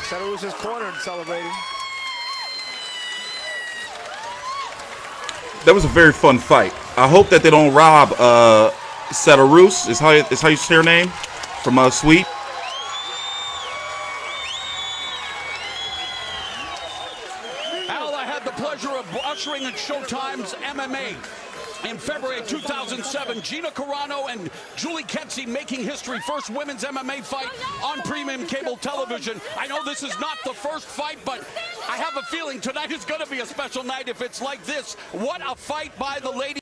Cederroos is cornered and celebrating. That was a very fun fight. I hope that they don't rob Cederroos, is how you say her name, from Sweet. Al, I had the pleasure of ushering in Showtime's MMA in February 2007. Gina Carano and Julie Kedzie making history. First women's MMA fight on premium cable television. I know this is not the first fight, but I have a feeling tonight is going to be a special night if it's like this. What a fight by the lady.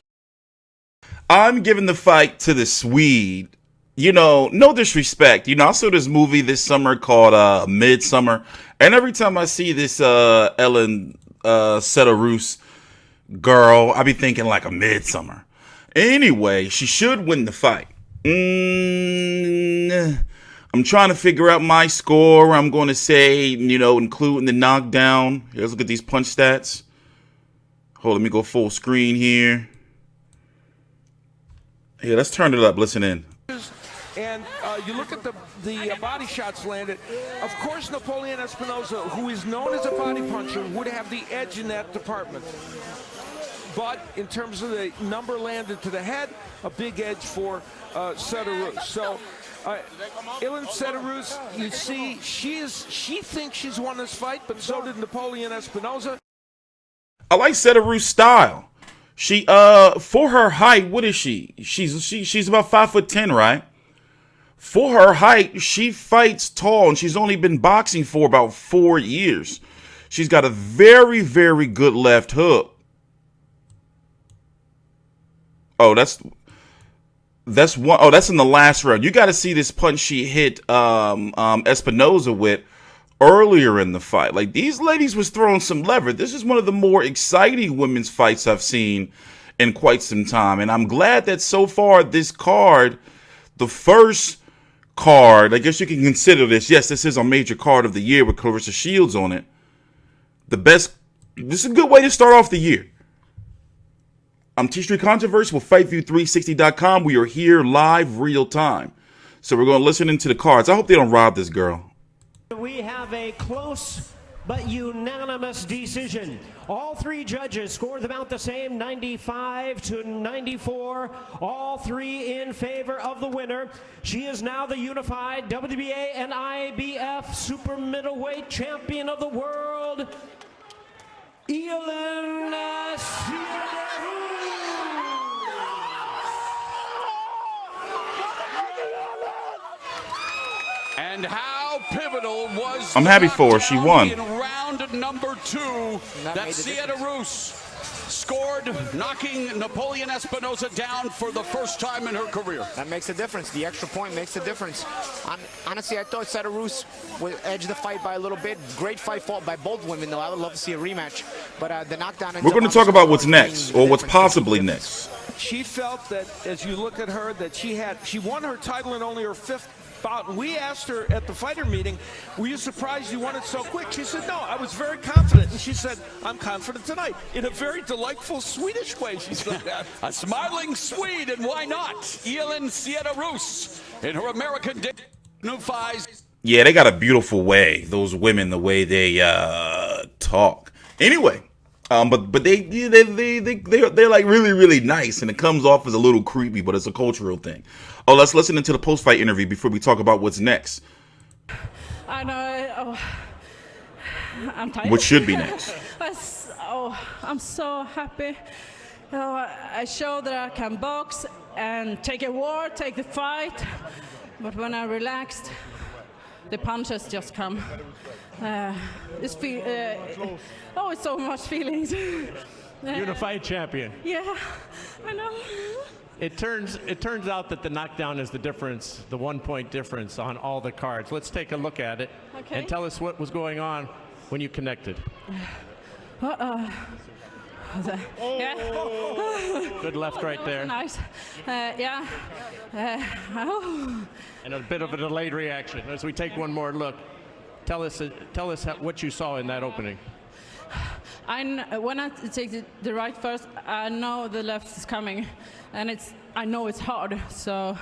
I'm giving the fight to the Swede. You know, no disrespect. You know, I saw this movie this summer called Midsummer. And every time I see this Elin Cederroos girl, I be thinking like a Midsummer. Anyway, she should win the fight. I'm trying to figure out my score. I'm going to say, you know, including the knockdown. Let's look at these punch stats. Hold on, let me go full screen here. Yeah, let's turn it up. Listen in. And you look at the body shots landed. Of course, Napoleon Espinosa, who is known as a body puncher, would have the edge in that department. But in terms of the number landed to the head, a big edge for Cederroos. So, Elin Cederroos, you see, she thinks she's won this fight, but so did Napoleon Espinosa. I like Cederroos' style. She for her height, what is she? She's about 5'10", right? For her height, she fights tall, and she's only been boxing for about 4 years. She's got a very, very good left hook. Oh, that's one. Oh, that's in the last round. You got to see this punch she hit Espinosa with earlier in the fight. Like, these ladies was throwing some lever. This is one of the more exciting women's fights I've seen in quite some time. And I'm glad that so far this card, the first card, I guess you can consider this. Yes, this is a major card of the year with Clarissa Shields on it. This is a good way to start off the year. I'm TstreeT Controversy with FightView360.com. We are here live, real time. So we're going to listen into the cards. I hope they don't rob this girl. We have a close but unanimous decision. All three judges scored about the same, 95 to 94. All three in favor of the winner. She is now the unified WBA and IBF super middleweight champion of the world, Elin Cederroos. And how pivotal was I'm happy for her. She won. In round number 2, that Cederroos scored, knocking Napoleon Espinosa down for the first time in her career. That makes a difference. The extra point makes a difference. Honestly, I thought Cederroos would edge the fight by a little bit. Great fight fought by both women, though. I would love to see a rematch. But the knockdown... We're going to talk about what's next, or what's possibly next. She felt that, as you look at her, that she won her title in only her 5th bout. And we asked her at the fighter meeting, were you surprised you won it so quick? She said, no, I was very confident. And she said, I'm confident tonight. In a very delightful Swedish way, she said that. A smiling Swede, and why not? Elin Cederroos in her American unifies. Yeah, they got a beautiful way, those women, the way they talk. Anyway, but they're like really, really nice, and it comes off as a little creepy, but it's a cultural thing. Oh, let's listen into the post-fight interview before we talk about what's next. I know. Oh, I'm tired. What should be next? I'm so happy. I showed that I can box and take a war, take the fight. But when I relaxed, the punches just come. It's so much feelings. Unified champion. Yeah, I know. It turns out that the knockdown is the difference, the 1-point difference on all the cards. Let's take a look at it and tell us what was going on when you connected. Yeah. Good left right there. Nice. Yeah. And a bit of a delayed reaction as we take one more look. Tell us what you saw in that opening. When I take the right first, I know the left is coming, and I know it's hard. So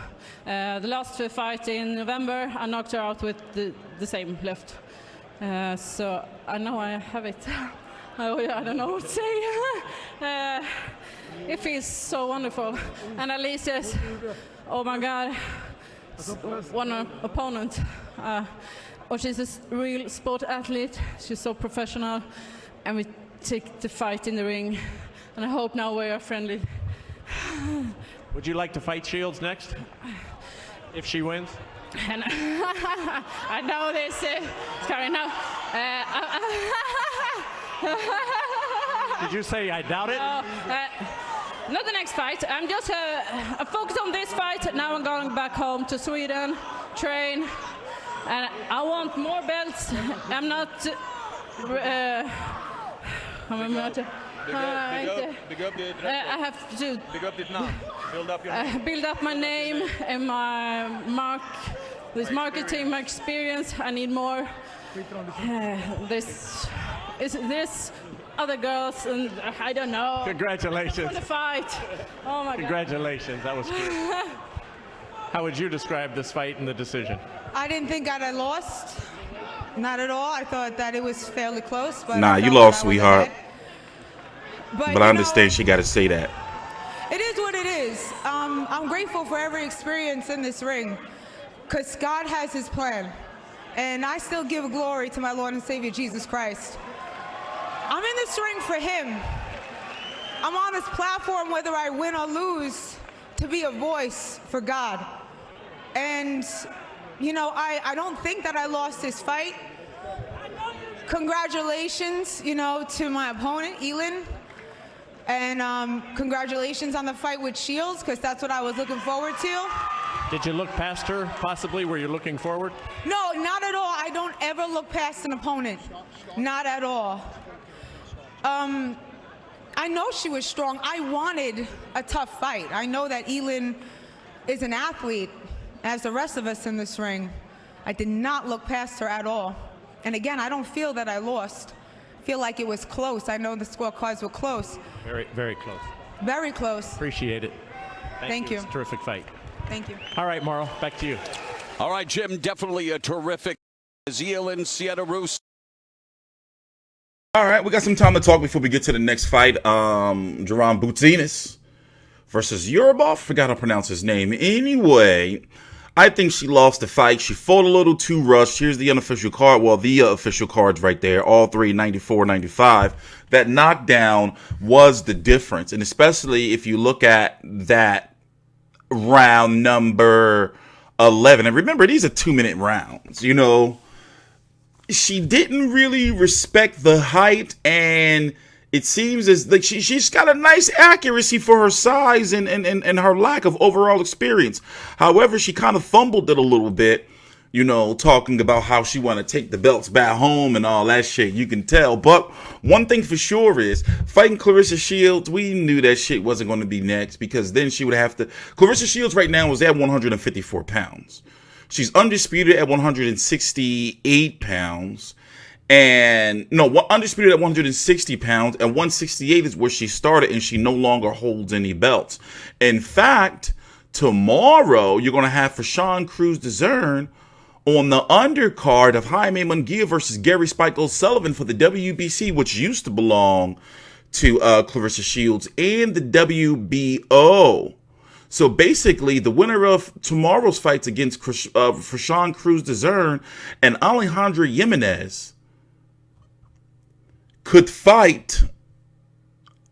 the last fight in November, I knocked her out with the same left. So I know I have it. I don't know what to say. It feels so wonderful. And Alicia's, oh my God, one opponent. She's a real sport athlete. She's so professional. And we take the fight in the ring. And I hope now we are friendly. Would you like to fight Shields next? If she wins? And I know this, sorry, no. Did you say I doubt it? Not the next fight. I'm just focused on this fight. Now I'm going back home to Sweden, train, and I want more belts. I'm not. I have to build up my name and my marketing, my experience. I need more. This other girls, and I don't know. Congratulations. For the fight. Oh my God. Congratulations. That was good. How would you describe this fight and the decision? I didn't think I lost. Not at all. I thought that it was fairly close. But nah, you lost, sweetheart. But I understand she got to say that. It is what it is. I'm grateful for every experience in this ring because God has his plan. And I still give glory to my Lord and Savior, Jesus Christ. I'm in this ring for him. I'm on this platform, whether I win or lose, to be a voice for God. And, you know, I don't think that I lost this fight. Congratulations, you know, to my opponent, Elin. And congratulations on the fight with Shields, because that's what I was looking forward to. Did you look past her, possibly? Were you looking forward? No, not at all. I don't ever look past an opponent. Not at all. I know she was strong. I wanted a tough fight. I know that Elin is an athlete, as the rest of us in this ring. I did not look past her at all. And again, I don't feel that I lost. I feel like it was close. I know the scorecards were close. Very, very close. Very close. Appreciate it. Thank you. It's a terrific fight. Thank you. All right, Mauro, back to you. All right, Jim, definitely a terrific. Elin, Cederroos. All right, we got some time to talk before we get to the next fight. Jaron Boutsinis versus Yurabov. Forgot how to pronounce his name. Anyway, I think she lost the fight. She fought a little too rushed. Here's the unofficial card. Well, the official cards right there. All three, 94, 95. That knockdown was the difference. And especially if you look at that round number 11. And remember, these are 2-minute rounds, you know. She didn't really respect the height, and it seems as like she's got a nice accuracy for her size and her lack of overall experience. However, she kind of fumbled it a little bit, you know, talking about how she want to take the belts back home and all that shit. You can tell. But one thing for sure is fighting Claressa Shields, we knew that shit wasn't going to be next, because then she would have to. Claressa Shields right now is at 154 pounds. She's undisputed at 168 pounds. And no, undisputed at 160 pounds. And 168 is where she started, and she no longer holds any belts. In fact, tomorrow you're going to have for Sean Cruz Dezurn on the undercard of Jaime Munguia versus Gary Spike O'Sullivan for the WBC, which used to belong to Claressa Shields and the WBO. So basically, the winner of tomorrow's fights against for Sean Cruz Dezurn and Alejandro Jimenez could fight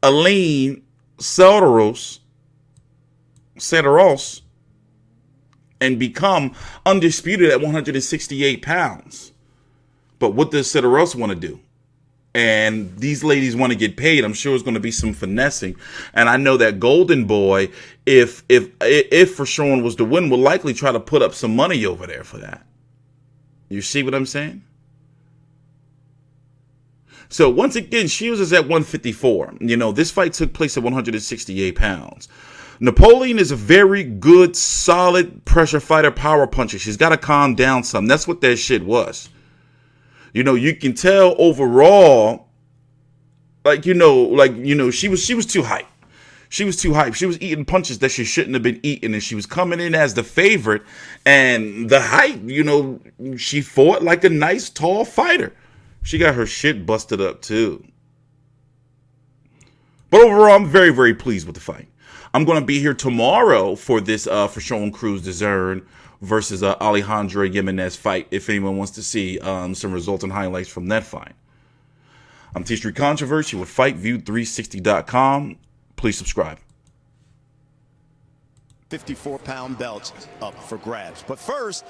Elin Cederroos and become undisputed at 168 pounds. But what does Cederroos want to do? And these ladies want to get paid. I'm sure it's going to be some finessing. And I know that Golden Boy, if for Sean was to win, will likely try to put up some money over there for that. You see what I'm saying? So once again, Shields is at 154. You know, this fight took place at 168 pounds. Napoleon is a very good, solid pressure fighter, power puncher. She's got to calm down some. That's what that shit was. You know, you can tell overall, she was too hyped. She was too hyped. She was eating punches that she shouldn't have been eating, and she was coming in as the favorite. And the hype, you know, she fought like a nice, tall fighter. She got her shit busted up, too. But overall, I'm very, very pleased with the fight. I'm going to be here tomorrow for this, for Sean Cruz Dezurn versus Alejandra Jimenez fight, if anyone wants to see some results and highlights from that fight. I'm TstreeT Controversy with FightView360.com. Please subscribe. 54-pound belts up for grabs. But first,